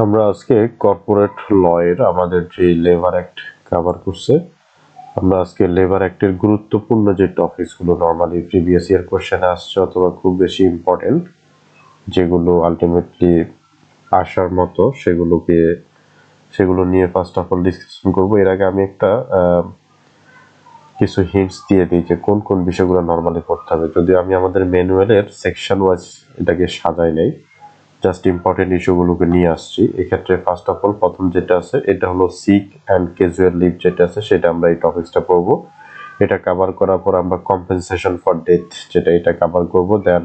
আমরা আজকে কর্পোরেট ল এর আমাদের যে লেবার অ্যাক্ট কভার করছে। আমরা আজকে লেবার অ্যাক্টের গুরুত্বপূর্ণ যে টপিকসগুলো নরমালি প্রিভিয়াস ইয়ার কোশ্চেনে আসছে অথবা খুব বেশি ইম্পর্টেন্ট, যেগুলো আলটিমেটলি আসার মতো, সেগুলো নিয়ে ফার্স্ট অফ অল ডিসকাশন করবো। এর আগে আমি একটা কিছু হিন্টস দিয়ে দিই যে কোন কোন বিষয়গুলো নরমালি পড়তে হবে। যদিও আমি আমাদের ম্যানুয়ালের সেকশন ওয়াইজ এটাকে সাজাই নাই, জাস্ট ইম্পর্টেন্ট ইস্যুগুলোকে নিয়ে আসছি। এক্ষেত্রে ফার্স্ট অফ অল প্রথম যেটা আছে এটা হলো সিক অ্যান্ড ক্যাজুয়াল লিভ যেটা আছে সেটা আমরা এই টপিকসটা পড়বো। এটা কভার করার পর আমরা কম্পেনসেশন ফর ডেথ এটা কভার করব। Then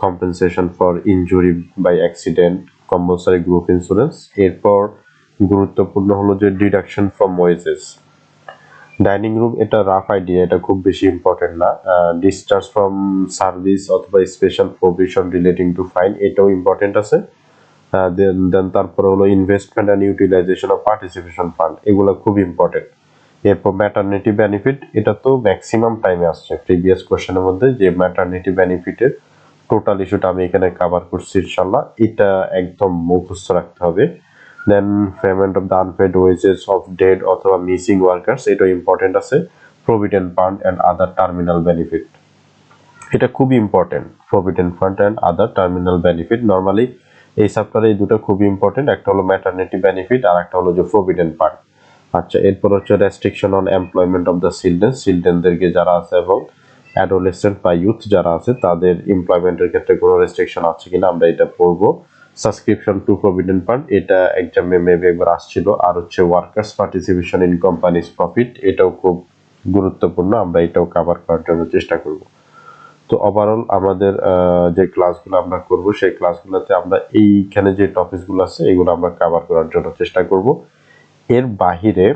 compensation for injury by accident, compulsory group insurance. এরপর গুরুত্বপূর্ণ হলো যে deduction from wages. Dining room এটা রাফ আইডিয়া, এটা খুব বেশি ইম্পর্টেন্ট না। ডিসচার্জ ফ্রম সার্ভিস অথবা special provision relating to fine, এটাও ইম্পর্টেন্ট আছে। দেন তারপরে হলো investment and utilization of participation fund, এগুলো খুব ইম্পর্টেন্ট। এরপর ম্যাটারনিটি বেনিফিট, এটা তো ম্যাক্সিমাম টাইমে আসছে প্রিভিয়াস কোশ্চেনের মধ্যে, যে ম্যাটারনিটি বেনিফিটের টোটাল ইস্যুটা আমি এখানে কভার করছি ইনশাল্লাহ। এটা একদম মুখস্থ রাখতে হবে। Then payment of the unpaid wages of dead অথবা মিসিং ওয়ার্কার্স, এটা ইম্পর্টেন্ট আছে। Provident fund and other terminal benefit, এটা খুবই important. Provident fund and other terminal benefit, normally এই চ্যাপ্টারে এই দুটো খুবই ইম্পর্টেন্ট। একটা হলো ম্যাটারনিটি বেনিফিট আর একটা হলো যে প্রভিডেন্ট ফান্ড। আচ্ছা, এরপর হচ্ছে restriction on employment of the চিলড্রেনদেরকে যারা আছে এবং অ্যাডোলেসেন্ট বা ইউথ যারা আছে তাদের এমপ্লয়মেন্টের ক্ষেত্রে কোনো রেস্ট্রিকশন আছে কিনা আমরা এটা পড়বো। সাবস্ক্রিপশন টু প্রভিডেন্ট ফান্ড, এটা এক্সামে মেবি একবার আসছিল। আর হচ্ছে workers participation in companies profit, এটাও খুব গুরুত্বপূর্ণ, আমরা এটাও কভার করার জন্য চেষ্টা করব। তো ওভারঅল আমাদের যে ক্লাসগুলো আমরা করব সেই ক্লাসগুলোতে আমরা এইখানে যে টপিকসগুলো আছে এগুলো আমরা কভার করার জন্য চেষ্টা করব। এর বাহিরে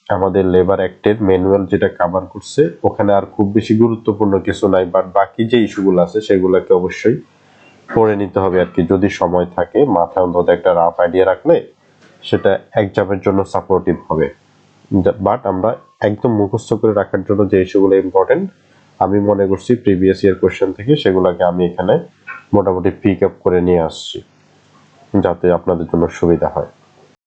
আমাদের লেবার অ্যাক্টের ম্যানুয়াল যেটা কভার করছে ওখানে আর খুব বেশি গুরুত্বপূর্ণ কিছু নাই, বাট বাকি যে ইস্যুগুলো আছে সেগুলোকে অবশ্যই পড়ে নিতে হবে আর কি, যদি সময় থাকে। মাথায় অন্তত একটা রাফ আইডিয়া রাখলে সেটা এক্সামের জন্য সাপোর্টিভ হবে। বাট আমরা একদম মুখস্থ করে রাখার জন্য যে ইস্যুগুলো ইম্পর্টেন্ট আমি মনে করছি প্রিভিয়াস ইয়ার কোশ্চেন থেকে, সেগুলোকে আমি এখানে মোটামুটি পিক আপ করে নিয়ে আসছি যাতে আপনাদের জন্য সুবিধা হয়।